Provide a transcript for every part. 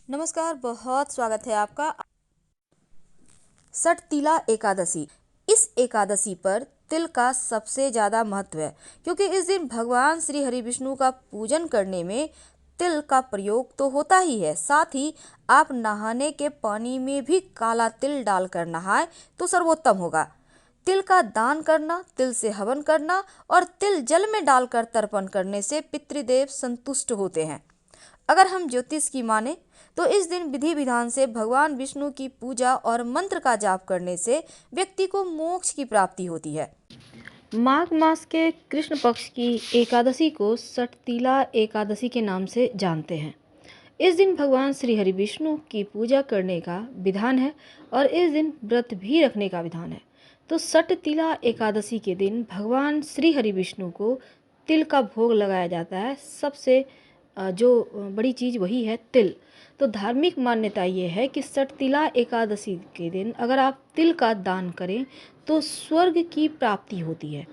नमस्कार, बहुत स्वागत है आपका। षटतिला एकादशी। इस एकादशी पर तिल का सबसे ज़्यादा महत्व है, क्योंकि इस दिन भगवान श्री हरि विष्णु का पूजन करने में तिल का प्रयोग तो होता ही है। साथ ही आप नहाने के पानी में भी काला तिल डालकर नहाए तो सर्वोत्तम होगा। तिल का दान करना, तिल से हवन करना और तिल जल में डालकर तर्पण करने से पितृदेव संतुष्ट होते हैं। अगर हम ज्योतिष की माने तो इस दिन विधि विधान से भगवान विष्णु की पूजा और मंत्र का जाप करने से व्यक्ति को मोक्ष की प्राप्ति होती है। माघ मास के कृष्ण पक्ष की एकादशी को षटतिला एकादशी के नाम से जानते हैं। इस दिन भगवान श्री हरि विष्णु की पूजा करने का विधान है और इस दिन व्रत भी रखने का विधान है। तो षटतिला एकादशी के दिन भगवान श्री हरि विष्णु को तिल का भोग लगाया जाता है। सबसे जो बड़ी चीज़ वही है तिल। तो धार्मिक मान्यता ये है कि षटतिला एकादशी के दिन अगर आप तिल का दान करें तो स्वर्ग की प्राप्ति होती है।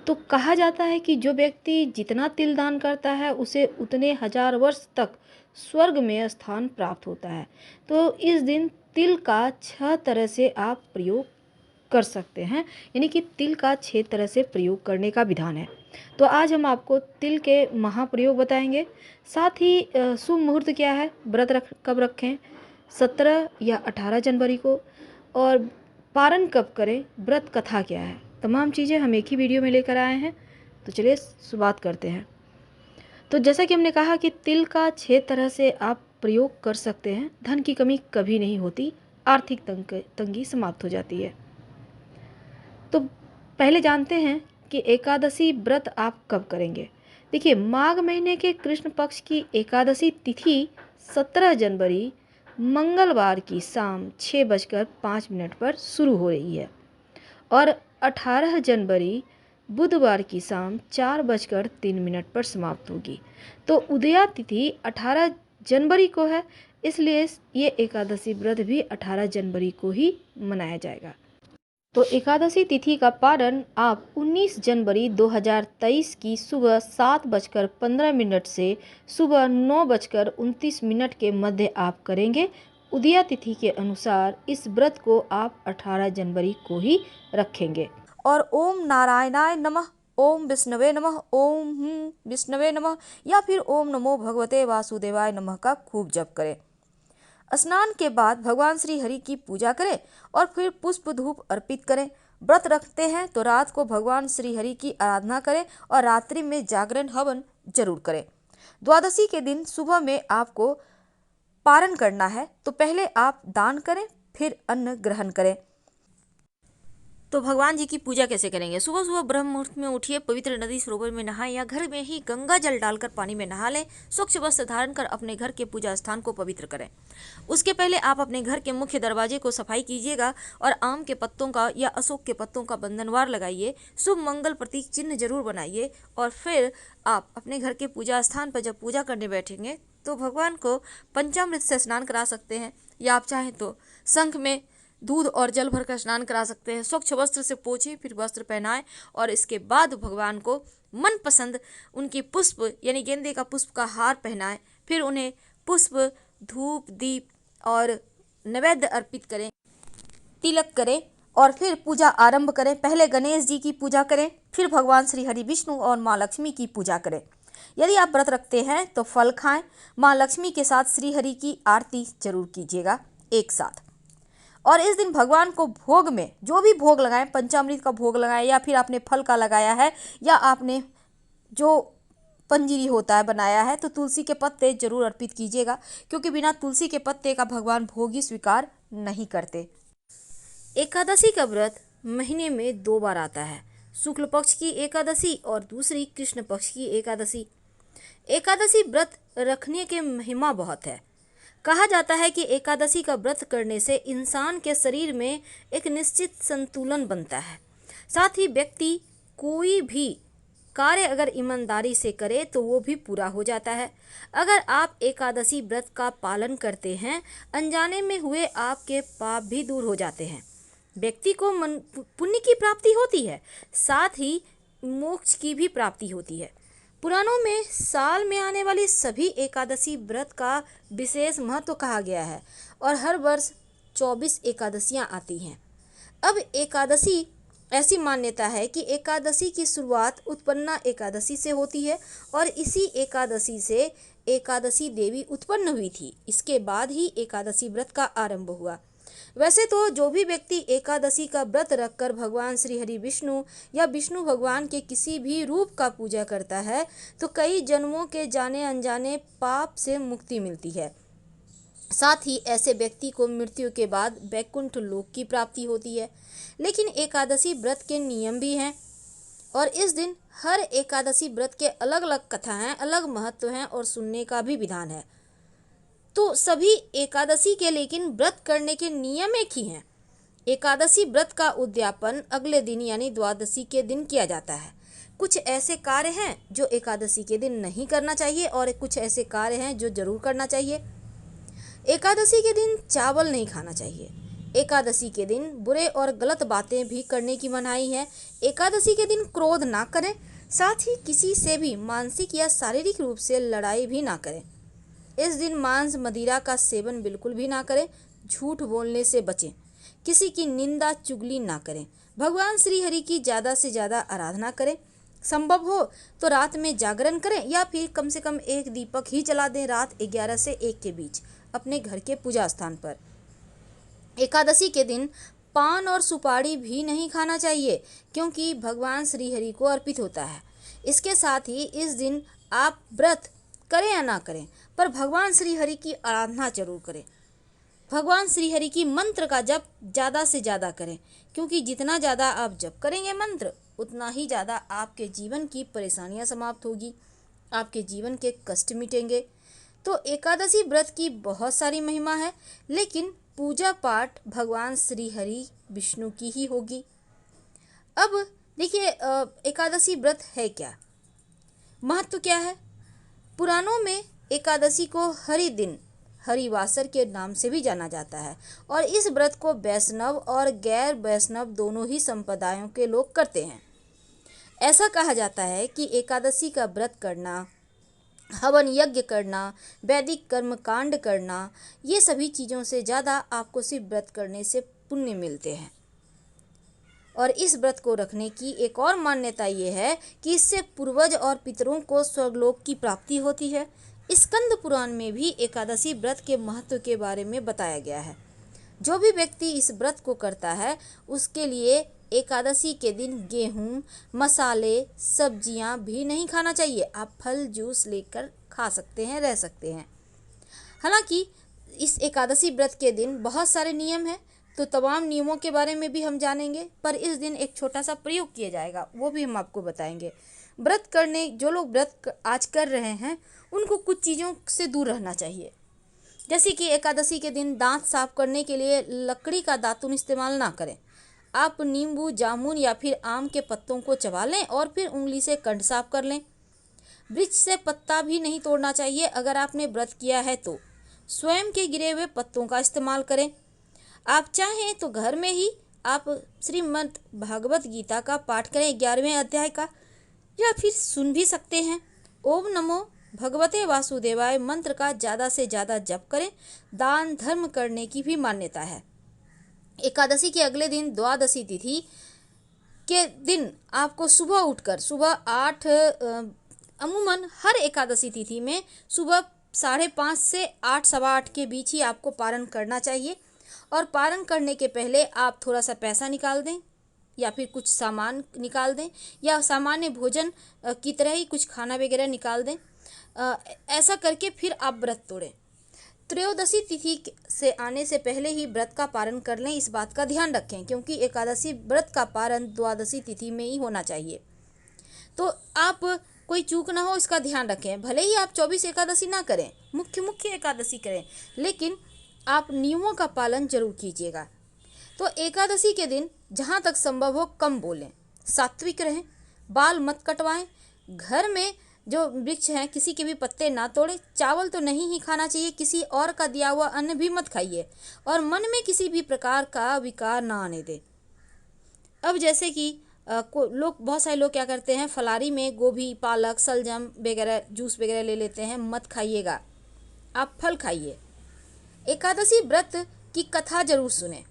तो कहा जाता है कि जो व्यक्ति जितना तिल दान करता है उसे उतने हजार वर्ष तक स्वर्ग में स्थान प्राप्त होता है। तो इस दिन तिल का 6 तरह से आप प्रयोग कर सकते हैं, यानी कि तिल का 6 तरह से प्रयोग करने का विधान है। तो आज हम आपको तिल के महाप्रयोग बताएंगे। साथ ही शुभ मुहूर्त क्या है, व्रत कब रखें, 17 या 18 जनवरी को, और पारण कब करें, व्रत कथा क्या है, तमाम चीज़ें हम एक ही वीडियो में लेकर आए हैं। तो चलिए शुरुआत करते हैं। तो जैसा कि हमने कहा कि तिल का 6 तरह से आप प्रयोग कर सकते हैं। धन की कमी कभी नहीं होती, आर्थिक तंगी समाप्त हो जाती है। तो पहले जानते हैं कि एकादशी व्रत आप कब करेंगे। देखिए, माघ महीने के कृष्ण पक्ष की एकादशी तिथि 17 जनवरी मंगलवार की शाम 6:05 पर शुरू हो रही है और 18 जनवरी बुधवार की शाम 4:03 पर समाप्त होगी। तो उदया तिथि 18 जनवरी को है, इसलिए ये एकादशी व्रत भी 18 जनवरी को ही मनाया जाएगा। तो एकादशी तिथि का पारण आप 19 जनवरी 2023 की सुबह 7:15 से सुबह 9:29 के मध्य आप करेंगे। उदया तिथि के अनुसार इस व्रत को आप 18 जनवरी को ही रखेंगे। और ओम नारायणाय नमः, ओम विष्णवे नमः, ओम विष्णवे नमः या फिर ओम नमो भगवते वासुदेवाय नमः का खूब जप करें। स्नान के बाद भगवान श्री हरि की पूजा करें और फिर पुष्प धूप अर्पित करें। व्रत रखते हैं तो रात को भगवान श्री हरि की आराधना करें और रात्रि में जागरण हवन जरूर करें। द्वादशी के दिन सुबह में आपको पारण करना है, तो पहले आप दान करें फिर अन्न ग्रहण करें। तो भगवान जी की पूजा कैसे करेंगे। सुबह सुबह ब्रह्म मुहूर्त में उठिए, पवित्र नदी सरोवर में नहाएं या घर में ही गंगा जल डालकर पानी में नहा लें। स्वच्छ वस्त्र धारण कर अपने घर के पूजा स्थान को पवित्र करें। उसके पहले आप अपने घर के मुख्य दरवाजे को सफाई कीजिएगा और आम के पत्तों का या अशोक के पत्तों का बंधनवार लगाइए। शुभ मंगल प्रतीक चिन्ह जरूर बनाइए और फिर आप अपने घर के पूजा स्थान पर जब पूजा करने बैठेंगे तो भगवान को पंचामृत से स्नान करा सकते हैं, या आप चाहें तो शंख में दूध और जल भरकर स्नान करा सकते हैं। स्वच्छ वस्त्र से पोछें, फिर वस्त्र पहनाएं और इसके बाद भगवान को मनपसंद उनकी पुष्प यानी गेंदे का पुष्प का हार पहनाएं। फिर उन्हें पुष्प, धूप, दीप और नैवेद्य अर्पित करें, तिलक करें और फिर पूजा आरंभ करें। पहले गणेश जी की पूजा करें, फिर भगवान श्री हरि विष्णु और माँ लक्ष्मी की पूजा करें। यदि आप व्रत रखते हैं तो फल खाएं। माँ लक्ष्मी के साथ श्री हरि की आरती जरूर कीजिएगा एक साथ। और इस दिन भगवान को भोग में जो भी भोग लगाएं, पंचामृत का भोग लगाएं या फिर आपने फल का लगाया है या आपने जो पंजीरी होता है बनाया है, तो तुलसी के पत्ते जरूर अर्पित कीजिएगा, क्योंकि बिना तुलसी के पत्ते का भगवान भोग ही स्वीकार नहीं करते। एकादशी का व्रत महीने में 2 बार आता है, शुक्ल पक्ष की एकादशी और दूसरी कृष्ण पक्ष की एकादशी। एकादशी व्रत रखने के महिमा बहुत है। कहा जाता है कि एकादशी का व्रत करने से इंसान के शरीर में एक निश्चित संतुलन बनता है। साथ ही व्यक्ति कोई भी कार्य अगर ईमानदारी से करे तो वो भी पूरा हो जाता है। अगर आप एकादशी व्रत का पालन करते हैं, अनजाने में हुए आपके पाप भी दूर हो जाते हैं। व्यक्ति को पुण्य की प्राप्ति होती है, साथ ही मोक्ष की भी प्राप्ति होती है। पुराणों में साल में आने वाली सभी एकादशी व्रत का विशेष महत्व कहा गया है और हर वर्ष 24 एकादशियां आती हैं। अब एकादशी ऐसी मान्यता है कि एकादशी की शुरुआत उत्पन्ना एकादशी से होती है और इसी एकादशी से एकादशी देवी उत्पन्न हुई थी। इसके बाद ही एकादशी व्रत का आरंभ हुआ। वैसे तो जो भी व्यक्ति एकादशी का व्रत रखकर भगवान श्री हरि विष्णु या विष्णु भगवान के किसी भी रूप का पूजा करता है तो कई जन्मों के जाने अनजाने पाप से मुक्ति मिलती है। साथ ही ऐसे व्यक्ति को मृत्यु के बाद वैकुंठ लोक की प्राप्ति होती है। लेकिन एकादशी व्रत के नियम भी हैं और इस दिन हर एकादशी व्रत के अलग अलग कथा हैं, अलग महत्व हैं और सुनने का भी विधान है। तो सभी एकादशी के लेकिन व्रत करने के नियम एक ही हैं। एकादशी व्रत का उद्यापन अगले दिन यानी द्वादशी के दिन किया जाता है। कुछ ऐसे कार्य हैं जो एकादशी के दिन नहीं करना चाहिए और कुछ ऐसे कार्य हैं जो जरूर करना चाहिए। एकादशी के दिन चावल नहीं खाना चाहिए। एकादशी के दिन बुरे और गलत बातें भी करने की मनाही है। एकादशी के दिन क्रोध ना करें, साथ ही किसी से भी मानसिक या शारीरिक रूप से लड़ाई भी ना करें। इस दिन मांस मदिरा का सेवन बिल्कुल भी ना करें। झूठ बोलने से बचें। किसी की निंदा चुगली ना करें। भगवान श्री हरि की ज़्यादा से ज़्यादा आराधना करें। संभव हो तो रात में जागरण करें या फिर कम से कम एक दीपक ही जला दें रात 11 से 1 के बीच अपने घर के पूजा स्थान पर। एकादशी के दिन पान और सुपारी भी नहीं खाना चाहिए क्योंकि भगवान श्री हरि को अर्पित होता है। इसके साथ ही इस दिन आप व्रत करें या ना करें पर भगवान श्री हरि की आराधना जरूर करें। भगवान श्री हरि की मंत्र का जप ज़्यादा से ज़्यादा करें क्योंकि जितना ज़्यादा आप जप करेंगे मंत्र उतना ही ज़्यादा आपके जीवन की परेशानियां समाप्त होगी, आपके जीवन के कष्ट मिटेंगे। तो एकादशी व्रत की बहुत सारी महिमा है लेकिन पूजा पाठ भगवान श्री हरि विष्णु की ही होगी। अब देखिए एकादशी व्रत है क्या, महत्व क्या है। पुराणों में एकादशी को हरि दिन हरिवासर के नाम से भी जाना जाता है और इस व्रत को वैष्णव और गैर वैष्णव दोनों ही संप्रदायों के लोग करते हैं। ऐसा कहा जाता है कि एकादशी का व्रत करना, हवन यज्ञ करना, वैदिक कर्म कांड करना, ये सभी चीज़ों से ज़्यादा आपको सिर्फ व्रत करने से पुण्य मिलते हैं। और इस व्रत को रखने की एक और मान्यता ये है कि इससे पूर्वज और पितरों को स्वर्गलोक की प्राप्ति होती है। स्कंद पुराण में भी एकादशी व्रत के महत्व के बारे में बताया गया है। जो भी व्यक्ति इस व्रत को करता है उसके लिए एकादशी के दिन गेहूँ, मसाले, सब्जियां भी नहीं खाना चाहिए। आप फल जूस लेकर खा सकते हैं, रह सकते हैं। हालांकि इस एकादशी व्रत के दिन बहुत सारे नियम हैं तो तमाम नियमों के बारे में भी हम जानेंगे, पर इस दिन एक छोटा सा प्रयोग किया जाएगा वो भी हम आपको बताएंगे। व्रत करने जो लोग व्रत आज कर रहे हैं उनको कुछ चीज़ों से दूर रहना चाहिए। जैसे कि एकादशी के दिन दांत साफ करने के लिए लकड़ी का दातुन इस्तेमाल ना करें। आप नींबू, जामुन या फिर आम के पत्तों को चबा लें और फिर उंगली से कंठ साफ कर लें। वृक्ष से पत्ता भी नहीं तोड़ना चाहिए अगर आपने व्रत किया है तो। स्वयं के गिरे हुए पत्तों का इस्तेमाल करें। आप चाहें तो घर में ही आप श्रीमद् भागवत गीता का पाठ करें 11वें अध्याय का, या फिर सुन भी सकते हैं। ओम नमो भगवते वासुदेवाय मंत्र का ज़्यादा से ज़्यादा जप करें। दान धर्म करने की भी मान्यता है। एकादशी के अगले दिन द्वादशी तिथि के दिन आपको सुबह उठकर सुबह 8 अमूमन हर एकादशी तिथि में सुबह 5:30 से 8 सवा 8 के बीच ही आपको पारण करना चाहिए। और पारण करने के पहले आप थोड़ा सा पैसा निकाल दें या फिर कुछ सामान निकाल दें या सामान्य भोजन की तरह ही कुछ खाना वगैरह निकाल दें। ऐसा करके फिर आप व्रत तोड़ें। त्रयोदशी तिथि से आने से पहले ही व्रत का पारण कर लें, इस बात का ध्यान रखें क्योंकि एकादशी व्रत का पारण द्वादशी तिथि में ही होना चाहिए। तो आप कोई चूक ना हो इसका ध्यान रखें। भले ही आप 24 एकादशी ना करें, मुख्य एकादशी करें, लेकिन आप नियमों का पालन जरूर कीजिएगा। तो एकादशी के दिन जहाँ तक संभव हो कम बोलें, सात्विक रहें, बाल मत कटवाएं, घर में जो वृक्ष हैं किसी के भी पत्ते ना तोड़ें, चावल तो नहीं ही खाना चाहिए, किसी और का दिया हुआ अन्न भी मत खाइए और मन में किसी भी प्रकार का विकार ना आने दें। अब जैसे कि बहुत सारे लोग क्या करते हैं, फलारी में गोभी, पालक, सलजम वगैरह जूस वगैरह ले लेते हैं। मत खाइएगा, आप फल खाइए। एकादशी व्रत की कथा जरूर सुने,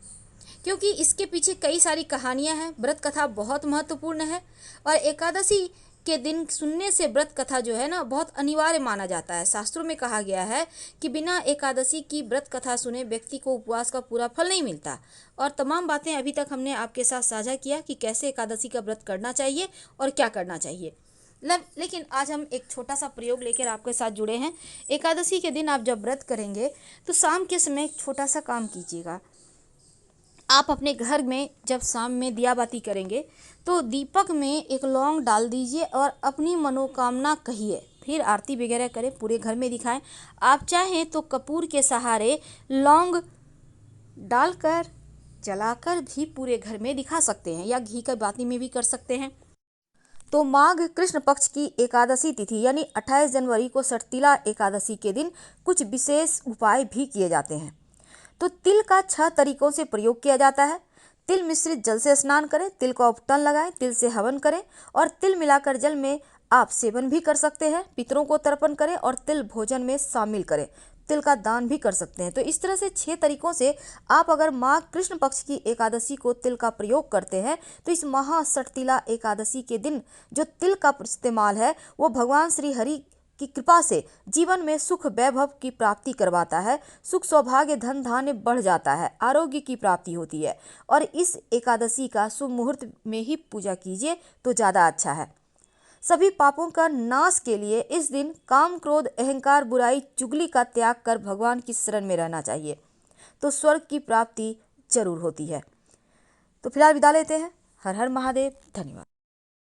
क्योंकि इसके पीछे कई सारी कहानियां हैं। व्रत कथा बहुत महत्वपूर्ण है और एकादशी के दिन सुनने से व्रत कथा जो है ना बहुत अनिवार्य माना जाता है। शास्त्रों में कहा गया है कि बिना एकादशी की व्रत कथा सुने व्यक्ति को उपवास का पूरा फल नहीं मिलता। और तमाम बातें अभी तक हमने आपके साथ साझा किया कि कैसे एकादशी का व्रत करना चाहिए और क्या करना चाहिए। लेकिन आज हम एक छोटा सा प्रयोग लेकर आपके साथ जुड़े हैं। एकादशी के दिन आप जब व्रत करेंगे तो शाम के समय एक छोटा सा काम कीजिएगा। आप अपने घर में जब शाम में दिया बाती करेंगे तो दीपक में एक लौंग डाल दीजिए और अपनी मनोकामना कहिए, फिर आरती वगैरह करें, पूरे घर में दिखाएं। आप चाहें तो कपूर के सहारे लौंग डालकर जलाकर भी पूरे घर में दिखा सकते हैं, या घी का बाती में भी कर सकते हैं। तो माघ कृष्ण पक्ष की एकादशी तिथि यानी 28 जनवरी को सठतिला एकादशी के दिन कुछ विशेष उपाय भी किए जाते हैं। तो तिल का 6 तरीकों से प्रयोग किया जाता है। तिल मिश्रित जल से स्नान करें, तिल का उपटन लगाएं, तिल से हवन करें और तिल मिलाकर जल में आप सेवन भी कर सकते हैं। पितरों को तर्पण करें और तिल भोजन में शामिल करें, तिल का दान भी कर सकते हैं। तो इस तरह से 6 तरीकों से आप अगर माघ कृष्ण पक्ष की एकादशी को तिल का प्रयोग करते हैं तो इस महासठतिला एकादशी के दिन जो तिल का इस्तेमाल है वो भगवान श्री हरि की कृपा से जीवन में सुख वैभव की प्राप्ति करवाता है। सुख सौभाग्य धन धान्य बढ़ जाता है, आरोग्य की प्राप्ति होती है। और इस एकादशी का शुभ मुहूर्त में ही पूजा कीजिए तो ज़्यादा अच्छा है। सभी पापों का नाश के लिए इस दिन काम, क्रोध, अहंकार, बुराई, चुगली का त्याग कर भगवान की शरण में रहना चाहिए, तो स्वर्ग की प्राप्ति जरूर होती है। तो फिलहाल विदा लेते हैं। हर हर महादेव। धन्यवाद।